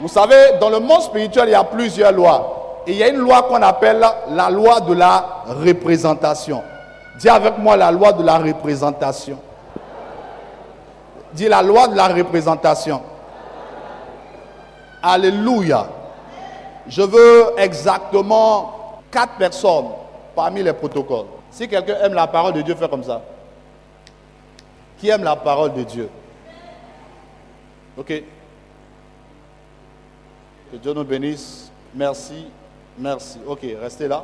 Vous savez, dans le monde spirituel, il y a plusieurs lois. Et il y a une loi qu'on appelle la loi de la représentation. Dis avec moi la loi de la représentation. Dis la loi de la représentation. Alléluia. Je veux exactement 4 personnes parmi les protocoles. Si quelqu'un aime la parole de Dieu, fais comme ça. Qui aime la parole de Dieu? Ok. Que Dieu nous bénisse. Merci. Merci. Ok, restez là.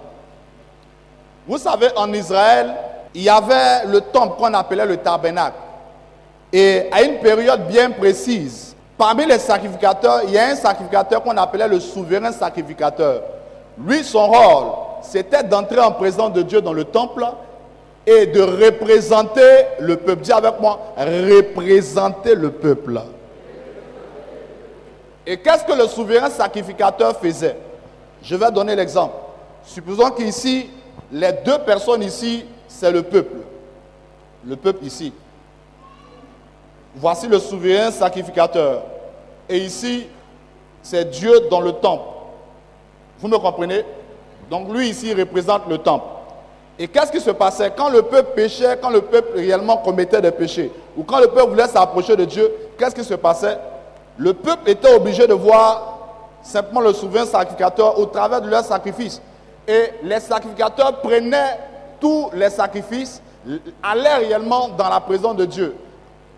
Vous savez, en Israël, il y avait le temple qu'on appelait le tabernacle. Et à une période bien précise, parmi les sacrificateurs, il y a un sacrificateur qu'on appelait le souverain sacrificateur. Lui, son rôle, c'était d'entrer en présence de Dieu dans le temple et de représenter le peuple. Dis avec moi, représenter le peuple. Et qu'est-ce que le souverain sacrificateur faisait? Je vais donner l'exemple. Supposons qu'ici, les 2 personnes ici, c'est le peuple. Le peuple ici. Voici le souverain sacrificateur. Et ici, c'est Dieu dans le temple. Vous me comprenez? Donc lui ici représente le temple. Et qu'est-ce qui se passait? Quand le peuple péchait, quand le peuple réellement commettait des péchés, ou quand le peuple voulait s'approcher de Dieu, qu'est-ce qui se passait? Le peuple était obligé de voir simplement le souverain sacrificateur au travers de leur sacrifice. Et les sacrificateurs prenaient tous les sacrifices, allaient réellement dans la présence de Dieu.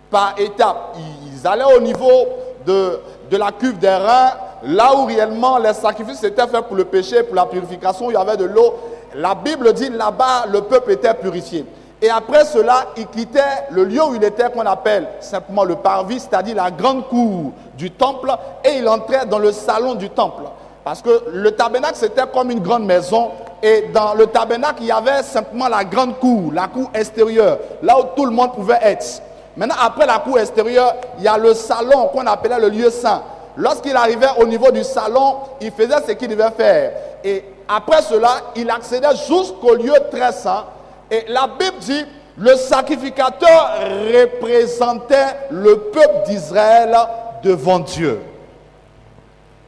Par étapes, ils allaient au niveau de la cuve des reins, là où réellement les sacrifices étaient faits pour le péché, pour la purification, il y avait de l'eau. La Bible dit là-bas, le peuple était purifié. Et après cela, il quittait le lieu où il était, qu'on appelle simplement le parvis, c'est-à-dire la grande cour du temple, et il entrait dans le salon du temple. Parce que le tabernacle, c'était comme une grande maison, et dans le tabernacle, il y avait simplement la grande cour, la cour extérieure, là où tout le monde pouvait être. Maintenant, après la cour extérieure, il y a le salon qu'on appelait le lieu saint. Lorsqu'il arrivait au niveau du salon, il faisait ce qu'il devait faire. Et après cela, il accédait jusqu'au lieu très saint. Et la Bible dit, le sacrificateur représentait le peuple d'Israël devant Dieu.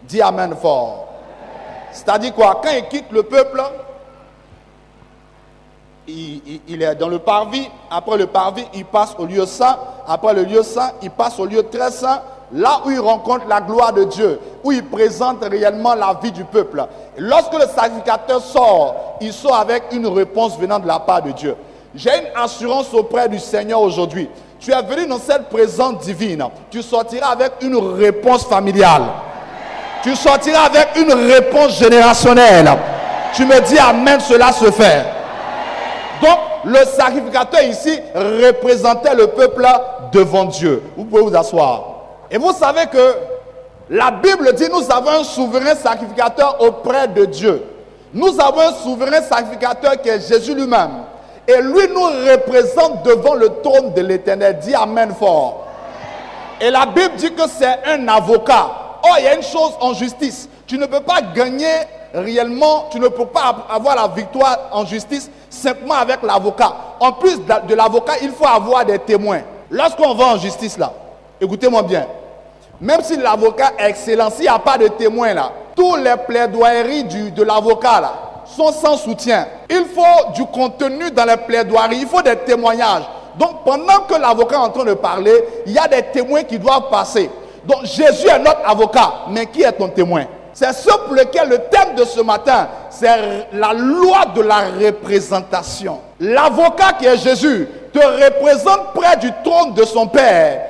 Dis Amen fort. C'est-à-dire quoi? Quand il quitte le peuple, il est dans le parvis. Après le parvis, il passe au lieu saint. Après le lieu saint, il passe au lieu très saint. Là où il rencontre la gloire de Dieu, où il présente réellement la vie du peuple. Et lorsque le sacrificateur sort, il sort avec une réponse venant de la part de Dieu. J'ai une assurance auprès du Seigneur aujourd'hui. Tu es venu dans cette présence divine. Tu sortiras avec une réponse familiale. Tu sortiras avec une réponse générationnelle. Tu me dis Amen, cela se fait. Donc, le sacrificateur ici représentait le peuple devant Dieu. Vous pouvez vous asseoir. Et vous savez que la Bible dit nous avons un souverain sacrificateur auprès de Dieu. Nous avons un souverain sacrificateur qui est Jésus lui-même. Et lui nous représente devant le trône de l'Éternel. Dis Amen fort. Et la Bible dit que c'est un avocat. Oh, il y a une chose en justice. Tu ne peux pas gagner réellement, tu ne peux pas avoir la victoire en justice simplement avec l'avocat. En plus de l'avocat, il faut avoir des témoins. Lorsqu'on va en justice là, écoutez-moi bien. Même si l'avocat est excellent, s'il n'y a pas de témoin là, tous les plaidoiries de l'avocat là sont sans soutien. Il faut du contenu dans les plaidoiries, il faut des témoignages. Donc pendant que l'avocat est en train de parler, il y a des témoins qui doivent passer. Donc Jésus est notre avocat, mais qui est ton témoin? C'est ce pour lequel le thème de ce matin, c'est la loi de la représentation. L'avocat qui est Jésus te représente près du trône de son Père.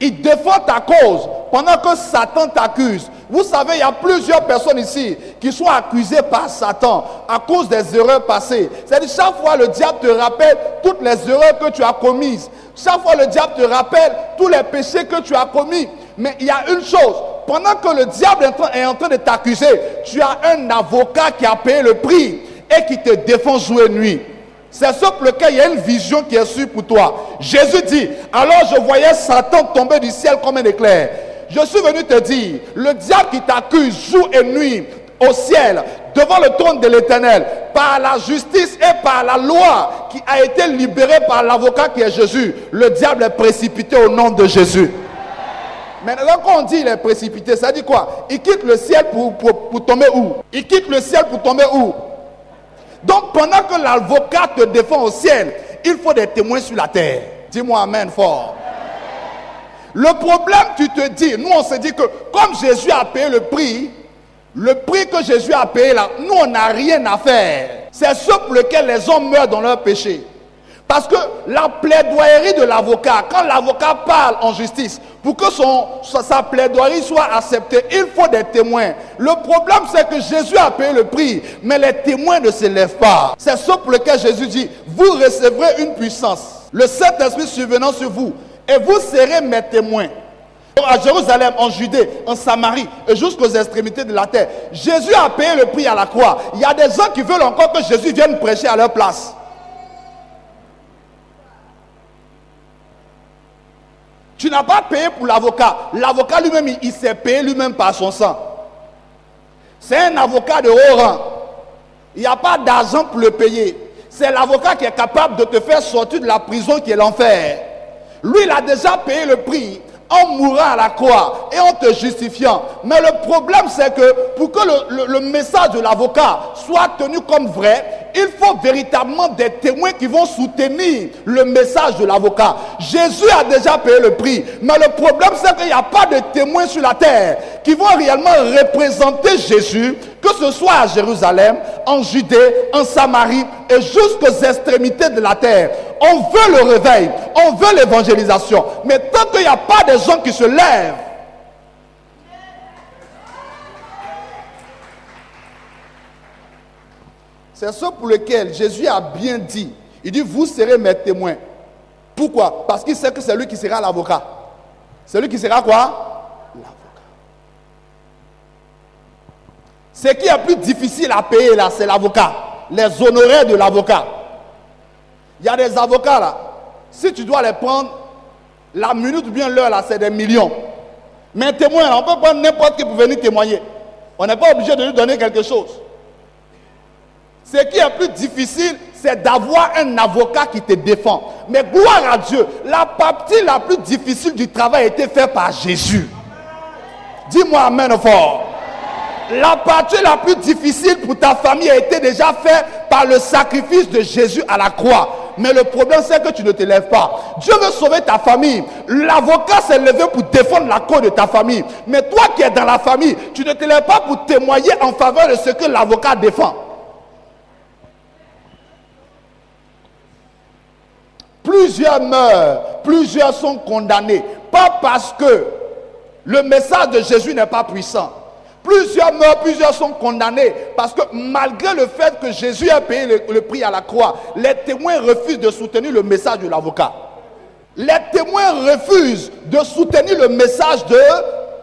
Il défend ta cause pendant que Satan t'accuse. Vous savez, il y a plusieurs personnes ici qui sont accusées par Satan à cause des erreurs passées. C'est-à-dire, chaque fois le diable te rappelle toutes les erreurs que tu as commises. Chaque fois le diable te rappelle tous les péchés que tu as commis. Mais il y a une chose, pendant que le diable est en train de t'accuser, tu as un avocat qui a payé le prix et qui te défend jour et nuit. C'est ce pour lequel il y a une vision qui est sûre pour toi. Jésus dit, alors je voyais Satan tomber du ciel comme un éclair. Je suis venu te dire, le diable qui t'accuse jour et nuit au ciel, devant le trône de l'Éternel, par la justice et par la loi qui a été libérée par l'avocat qui est Jésus, le diable est précipité au nom de Jésus. Maintenant, quand on dit il est précipité, ça dit quoi? Il quitte le ciel pour tomber où? Il quitte le ciel pour tomber où? Donc, pendant que l'avocat te défend au ciel, il faut des témoins sur la terre. Dis-moi amen fort. Le problème, tu te dis, nous on se dit que comme Jésus a payé le prix que Jésus a payé là, nous on n'a rien à faire. C'est ce pour lequel les hommes meurent dans leur péché. Parce que la plaidoyerie de l'avocat, quand l'avocat parle en justice, pour que sa plaidoyerie soit acceptée, il faut des témoins. Le problème, c'est que Jésus a payé le prix, mais les témoins ne se lèvent pas. C'est ce pour lequel Jésus dit, vous recevrez une puissance, le Saint-Esprit survenant sur vous, et vous serez mes témoins. À Jérusalem, en Judée, en Samarie, et jusqu'aux extrémités de la terre. Jésus a payé le prix à la croix. Il y a des gens qui veulent encore que Jésus vienne prêcher à leur place. Tu n'as pas payé pour l'avocat. L'avocat lui-même, il s'est payé lui-même par son sang. C'est un avocat de haut rang. Il n'y a pas d'argent pour le payer. C'est l'avocat qui est capable de te faire sortir de la prison qui est l'enfer. Lui, il a déjà payé le prix en mourant à la croix et en te justifiant. Mais le problème, c'est que pour que le message de l'avocat soit tenu comme vrai, il faut véritablement des témoins qui vont soutenir le message de l'avocat. Jésus a déjà payé le prix. Mais le problème, c'est qu'il n'y a pas de témoins sur la terre qui vont réellement représenter Jésus, que ce soit à Jérusalem, en Judée, en Samarie et jusqu'aux extrémités de la terre. On veut le réveil, on veut l'évangélisation. Mais tant qu'il n'y a pas de gens qui se lèvent, c'est ce pour lequel Jésus a bien dit. Il dit, vous serez mes témoins. Pourquoi? Parce qu'il sait que c'est lui qui sera l'avocat. C'est lui qui sera quoi? L'avocat. Ce qui est plus difficile à payer là, c'est l'avocat. Les honoraires de l'avocat. Il y a des avocats là. Si tu dois les prendre, la minute ou bien l'heure là, c'est des millions. Mais un témoin là, on peut prendre n'importe qui pour venir témoigner. On n'est pas obligé de lui donner quelque chose. Ce qui est plus difficile, c'est d'avoir un avocat qui te défend. Mais gloire à Dieu, la partie la plus difficile du travail a été faite par Jésus. Dis-moi amen fort. La partie la plus difficile pour ta famille a été déjà faite par le sacrifice de Jésus à la croix. Mais le problème, c'est que tu ne te lèves pas. Dieu veut sauver ta famille. L'avocat s'est levé pour défendre la cause de ta famille. Mais toi qui es dans la famille, tu ne te lèves pas pour témoigner en faveur de ce que l'avocat défend. Plusieurs meurent, plusieurs sont condamnés. Pas parce que le message de Jésus n'est pas puissant. Plusieurs meurent, plusieurs sont condamnés. Parce que malgré le fait que Jésus a payé le prix à la croix, les témoins refusent de soutenir le message de l'avocat. Les témoins refusent de soutenir le message de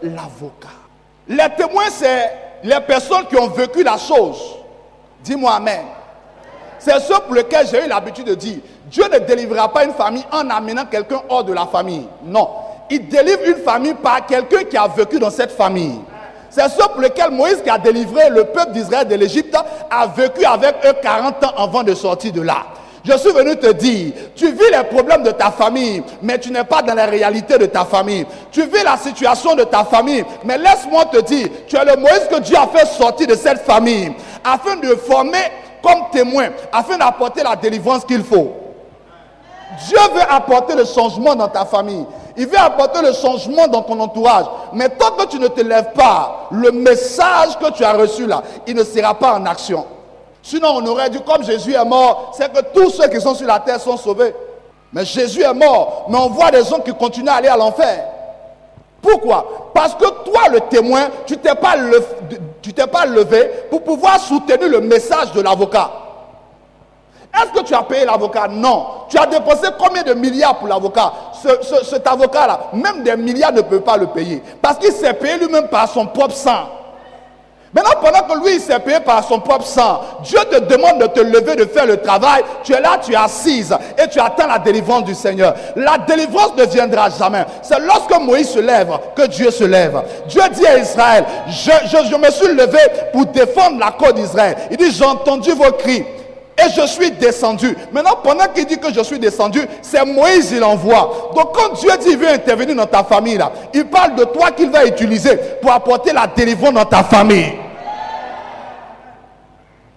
l'avocat. Les témoins, c'est les personnes qui ont vécu la chose. Dis-moi amen. C'est ce pour lequel j'ai eu l'habitude de dire, Dieu ne délivrera pas une famille en amenant quelqu'un hors de la famille. Non. Il délivre une famille par quelqu'un qui a vécu dans cette famille. C'est ce pour lequel Moïse, qui a délivré le peuple d'Israël de l'Égypte, a vécu avec eux 40 ans avant de sortir de là. Je suis venu te dire, tu vis les problèmes de ta famille, mais tu n'es pas dans la réalité de ta famille. Tu vis la situation de ta famille, mais laisse-moi te dire, tu es le Moïse que Dieu a fait sortir de cette famille, afin de former comme témoin, afin d'apporter la délivrance qu'il faut. Dieu veut apporter le changement dans ta famille. Il veut apporter le changement dans ton entourage. Mais tant que tu ne te lèves pas, le message que tu as reçu là, il ne sera pas en action. Sinon, on aurait dit, comme Jésus est mort, c'est que tous ceux qui sont sur la terre sont sauvés. Mais Jésus est mort, mais on voit des gens qui continuent à aller à l'enfer. Pourquoi? Parce que toi, le témoin, tu t'es pas levé pour pouvoir soutenir le message de l'avocat. Est-ce que tu as payé l'avocat? Non. Tu as dépensé combien de milliards pour l'avocat? Cet avocat-là, même des milliards ne peut pas le payer. Parce qu'il s'est payé lui-même par son propre sang. Maintenant, pendant que lui, il s'est payé par son propre sang, Dieu te demande de te lever, de faire le travail. Tu es là, tu es assise et tu attends la délivrance du Seigneur. La délivrance ne viendra jamais. C'est lorsque Moïse se lève que Dieu se lève. Dieu dit à Israël, je me suis levé pour défendre la cause d'Israël. Il dit, j'ai entendu vos cris. et je suis descendu. Maintenant, pendant qu'il dit que je suis descendu, c'est Moïse il envoie. Donc quand Dieu dit qu'il veut intervenir dans ta famille, là, il parle de toi qu'il va utiliser pour apporter la délivrance dans ta famille.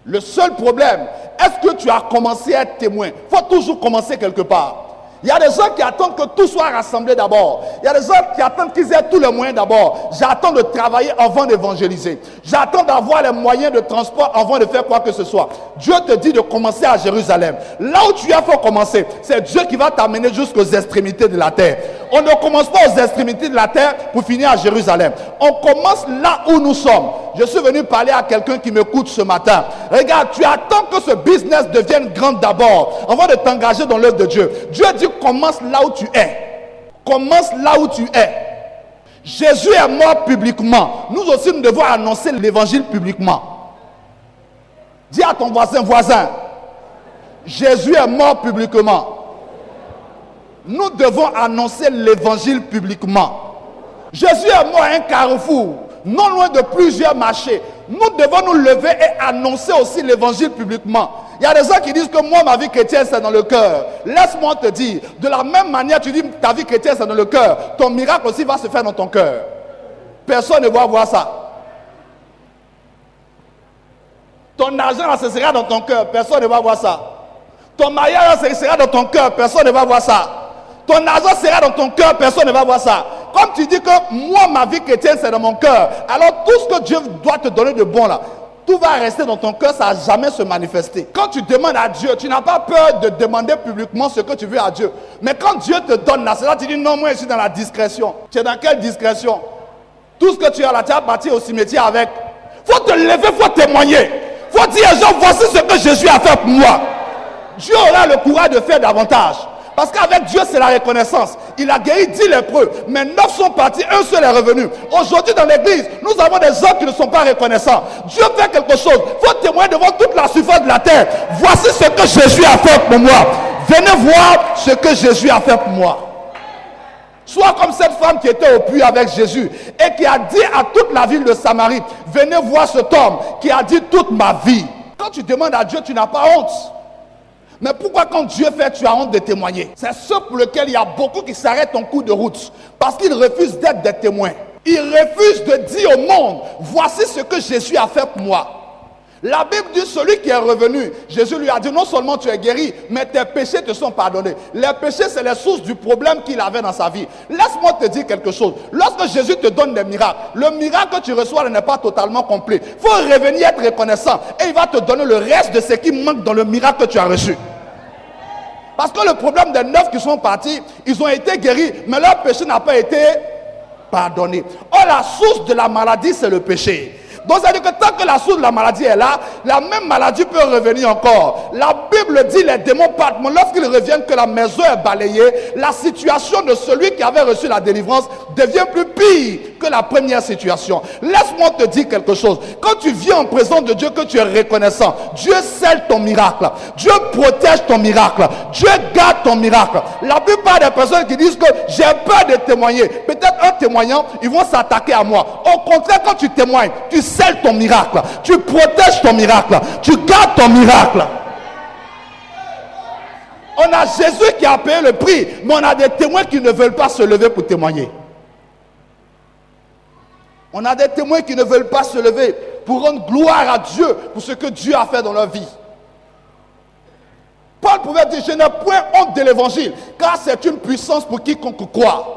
Le seul problème, est-ce que tu as commencé à être témoin? Il faut toujours commencer quelque part. Il y a des gens qui attendent que tout soit rassemblé d'abord. Il y a des gens qui attendent qu'ils aient tous les moyens d'abord. J'attends de travailler avant d'évangéliser. J'attends d'avoir les moyens de transport avant de faire quoi que ce soit. Dieu te dit de commencer à Jérusalem. Là où tu as faut commencer, c'est Dieu qui va t'amener jusqu'aux extrémités de la terre. On ne commence pas aux extrémités de la terre pour finir à Jérusalem. On commence là où nous sommes. Je suis venu parler à quelqu'un qui m'écoute ce matin. Regarde, tu attends que ce business devienne grand d'abord avant de t'engager dans l'œuvre de Dieu. Dieu dit commence là où tu es. Commence là où tu es. Jésus est mort publiquement. Nous aussi, nous devons annoncer l'évangile publiquement. Dis à ton voisin, Jésus est mort publiquement. Nous devons annoncer l'évangile publiquement. Jésus est mort à un carrefour, non loin de plusieurs marchés. Nous devons nous lever et annoncer aussi l'évangile publiquement. Il y a des gens qui disent que moi, ma vie chrétienne, c'est dans le cœur. Laisse-moi te dire, de la même manière, tu dis ta vie chrétienne, c'est dans le cœur. Ton miracle aussi va se faire dans ton cœur. Personne ne va voir ça. Ton argent, ça sera dans ton cœur. Personne ne va voir ça. Ton mariage, ça sera dans ton cœur. Personne ne va voir ça. Ton argent sera dans ton cœur. Personne ne va voir ça. Comme tu dis que moi, ma vie chrétienne, c'est dans mon cœur. Alors, tout ce que Dieu doit te donner de bon là, tout va rester dans ton cœur, ça ne va jamais se manifester. Quand tu demandes à Dieu, tu n'as pas peur de demander publiquement ce que tu veux à Dieu. Mais quand Dieu te donne là, c'est là que tu dis non, moi je suis dans la discrétion. Tu es dans quelle discrétion? Tout ce que tu as là, tu as parti au cimetière avec. Il faut te lever, il faut témoigner. Il faut dire aux gens, voici ce que Jésus a fait pour moi. Dieu aura le courage de faire davantage. Parce qu'avec Dieu, c'est la reconnaissance. Il a guéri 10 lépreux, mais 9 sont partis, un seul est revenu. Aujourd'hui, dans l'église, nous avons des gens qui ne sont pas reconnaissants. Dieu fait quelque chose. Il faut témoigner devant toute la surface de la terre. Voici ce que Jésus a fait pour moi. Venez voir ce que Jésus a fait pour moi. Sois comme cette femme qui était au puits avec Jésus et qui a dit à toute la ville de Samarie, venez voir cet homme qui a dit toute ma vie. Quand tu demandes à Dieu, tu n'as pas honte. Mais pourquoi quand Dieu fait, tu as honte de témoigner? C'est ce pour lequel il y a beaucoup qui s'arrêtent en cours de route. Parce qu'ils refusent d'être des témoins. Ils refusent de dire au monde, voici ce que Jésus a fait pour moi. La Bible dit, celui qui est revenu, Jésus lui a dit, non seulement tu es guéri, mais tes péchés te sont pardonnés. Les péchés, c'est les sources du problème qu'il avait dans sa vie. Laisse-moi te dire quelque chose. Lorsque Jésus te donne des miracles, le miracle que tu reçois n'est pas totalement complet. Il faut revenir être reconnaissant. Et il va te donner le reste de ce qui manque dans le miracle que tu as reçu. Parce que le problème des 9 qui sont partis, ils ont été guéris, mais leur péché n'a pas été pardonné. Or, la source de la maladie, c'est le péché. Donc, ça veut dire que tant que la source de la maladie est là, la même maladie peut revenir encore. La Bible dit les démons partent, mais lorsqu'ils reviennent, que la maison est balayée, la situation de celui qui avait reçu la délivrance devient plus pire que la première situation. Laisse-moi te dire quelque chose. Quand tu viens en présence de Dieu, que tu es reconnaissant, Dieu scelle ton miracle. Dieu protège ton miracle. Dieu garde ton miracle. La plupart des personnes qui disent que j'ai peur de témoigner, peut-être en témoignant, ils vont s'attaquer à moi. Au contraire, quand tu témoignes, tu scelles ton miracle, tu protèges ton miracle, tu gardes ton miracle. On a Jésus qui a payé le prix, mais on a des témoins qui ne veulent pas se lever pour témoigner. On a des témoins qui ne veulent pas se lever pour rendre gloire à Dieu pour ce que Dieu a fait dans leur vie. Paul pouvait dire, je n'ai point honte de l'évangile, car c'est une puissance pour quiconque croit.